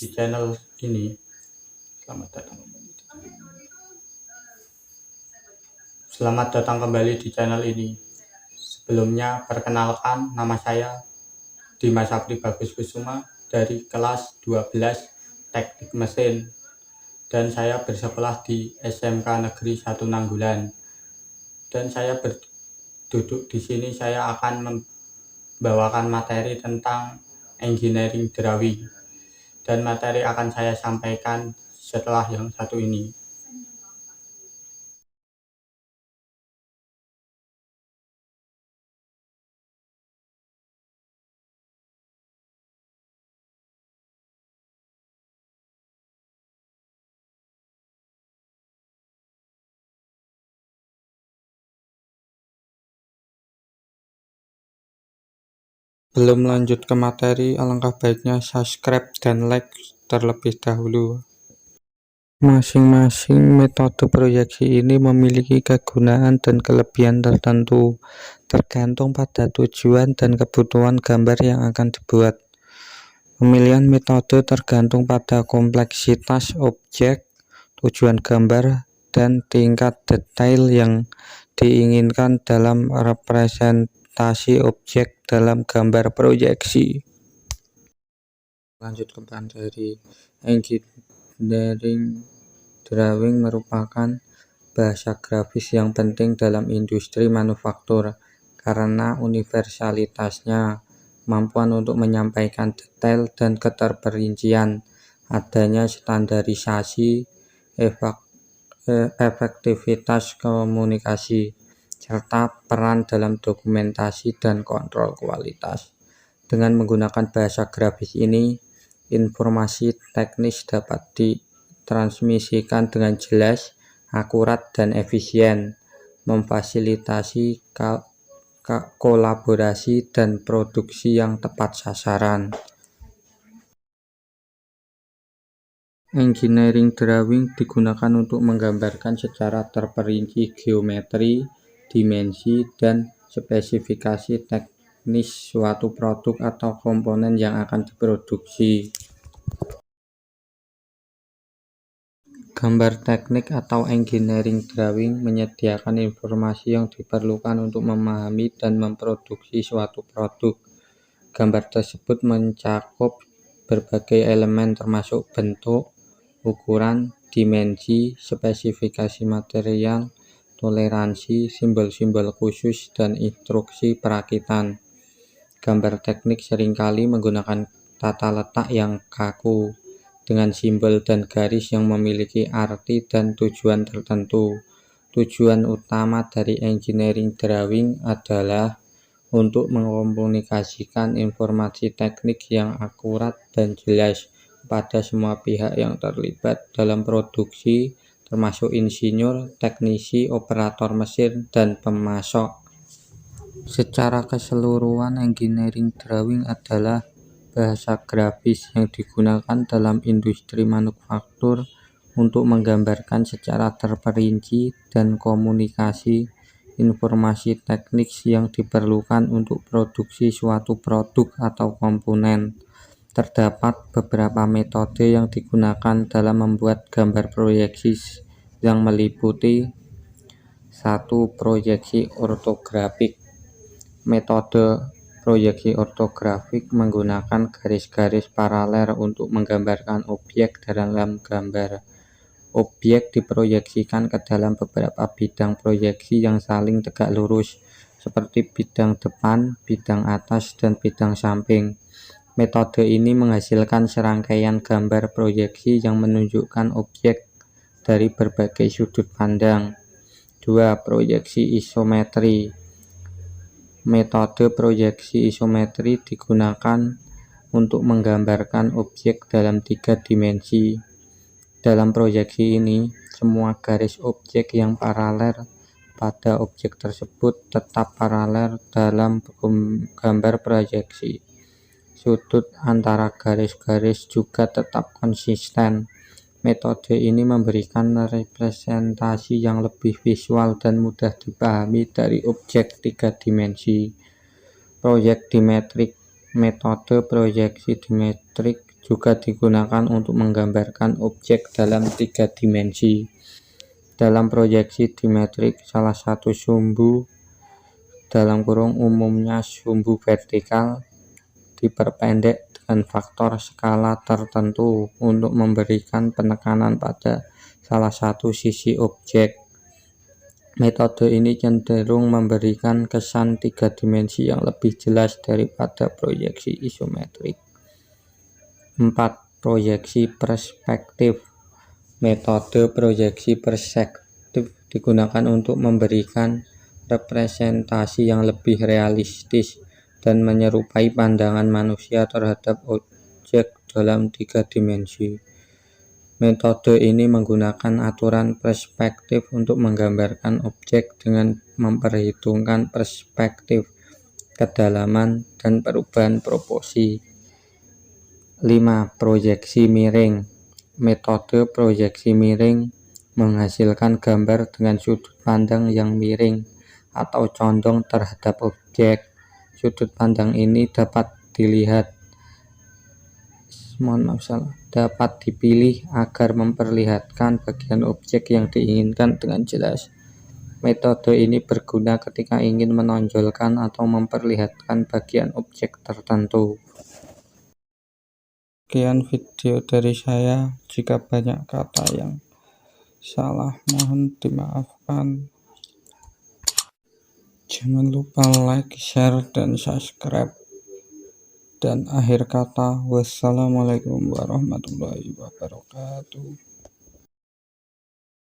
di channel ini. Selamat datang kembali di channel ini. Sebelumnya perkenalkan, nama saya Dimas Sapri Bagus Kusuma dari kelas 12 Teknik Mesin, dan saya bersekolah di SMK Negeri 1 Nanggulan. Dan saya duduk di sini, saya akan membawakan materi tentang engineering drawing, dan materi akan saya sampaikan setelah yang satu ini. Belum lanjut ke materi, alangkah baiknya subscribe dan like terlebih dahulu. Masing-masing metode proyeksi ini memiliki kegunaan dan kelebihan tertentu, tergantung pada tujuan dan kebutuhan gambar yang akan dibuat. Pemilihan metode tergantung pada kompleksitas objek, tujuan gambar, dan tingkat detail yang diinginkan dalam representasi objek dalam gambar proyeksi. Lanjut ke materi. Engineering drawing merupakan bahasa grafis yang penting dalam industri manufaktur karena universalitasnya, kemampuan untuk menyampaikan detail dan keterperincian, adanya standarisasi, efektivitas komunikasi, serta peran dalam dokumentasi dan kontrol kualitas. Dengan menggunakan bahasa grafis ini, informasi teknis dapat ditransmisikan dengan jelas, akurat, dan efisien, memfasilitasi kolaborasi dan produksi yang tepat sasaran. Engineering drawing digunakan untuk menggambarkan secara terperinci geometri, dimensi, dan spesifikasi teknis suatu produk atau komponen yang akan diproduksi. Gambar teknik atau engineering drawing menyediakan informasi yang diperlukan untuk memahami dan memproduksi suatu produk. Gambar tersebut mencakup berbagai elemen termasuk bentuk, ukuran, dimensi, spesifikasi material, toleransi, simbol-simbol khusus, dan instruksi perakitan. Gambar teknik seringkali menggunakan tata letak yang kaku, dengan simbol dan garis yang memiliki arti dan tujuan tertentu. Tujuan utama dari engineering drawing adalah untuk mengkomunikasikan informasi teknik yang akurat dan jelas pada semua pihak yang terlibat dalam produksi, termasuk insinyur, teknisi, operator mesin, dan pemasok. Secara keseluruhan, engineering drawing adalah bahasa grafis yang digunakan dalam industri manufaktur untuk menggambarkan secara terperinci dan komunikasi informasi teknis yang diperlukan untuk produksi suatu produk atau komponen. Terdapat beberapa metode yang digunakan dalam membuat gambar proyeksi yang meliputi 1. Proyeksi ortografik. Metode proyeksi ortografik menggunakan garis-garis paralel untuk menggambarkan objek dalam gambar. Objek diproyeksikan ke dalam beberapa bidang proyeksi yang saling tegak lurus, seperti bidang depan, bidang atas, dan bidang samping. Metode ini menghasilkan serangkaian gambar proyeksi yang menunjukkan objek dari berbagai sudut pandang. 2. Proyeksi isometri. Metode proyeksi isometri digunakan untuk menggambarkan objek dalam 3 dimensi. Dalam proyeksi ini, semua garis objek yang paralel pada objek tersebut tetap paralel dalam gambar proyeksi. Sudut antara garis-garis juga tetap konsisten. Metode ini memberikan representasi yang lebih visual dan mudah dipahami dari objek 3 dimensi. Proyek dimetrik. Metode proyeksi dimetrik juga digunakan untuk menggambarkan objek dalam 3 dimensi. Dalam proyeksi dimetrik, salah satu sumbu (umumnya sumbu vertikal) diperpendek dengan faktor skala tertentu untuk memberikan penekanan pada salah satu sisi objek. Metode ini cenderung memberikan kesan 3 dimensi yang lebih jelas daripada proyeksi isometrik. 4. Proyeksi perspektif. Metode proyeksi perspektif digunakan untuk memberikan representasi yang lebih realistis dan menyerupai pandangan manusia terhadap objek dalam 3 dimensi. Metode ini menggunakan aturan perspektif untuk menggambarkan objek dengan memperhitungkan perspektif, kedalaman, dan perubahan proporsi. 5. Proyeksi miring. Metode proyeksi miring menghasilkan gambar dengan sudut pandang yang miring atau condong terhadap objek. Sudut pandang ini dapat dipilih agar memperlihatkan bagian objek yang diinginkan dengan jelas. Metode ini berguna ketika ingin menonjolkan atau memperlihatkan bagian objek tertentu. Sekian video dari saya. Jika banyak kata yang salah, mohon dimaafkan. Jangan lupa like, share, dan subscribe. Dan akhir kata, wassalamualaikum warahmatullahi wabarakatuh.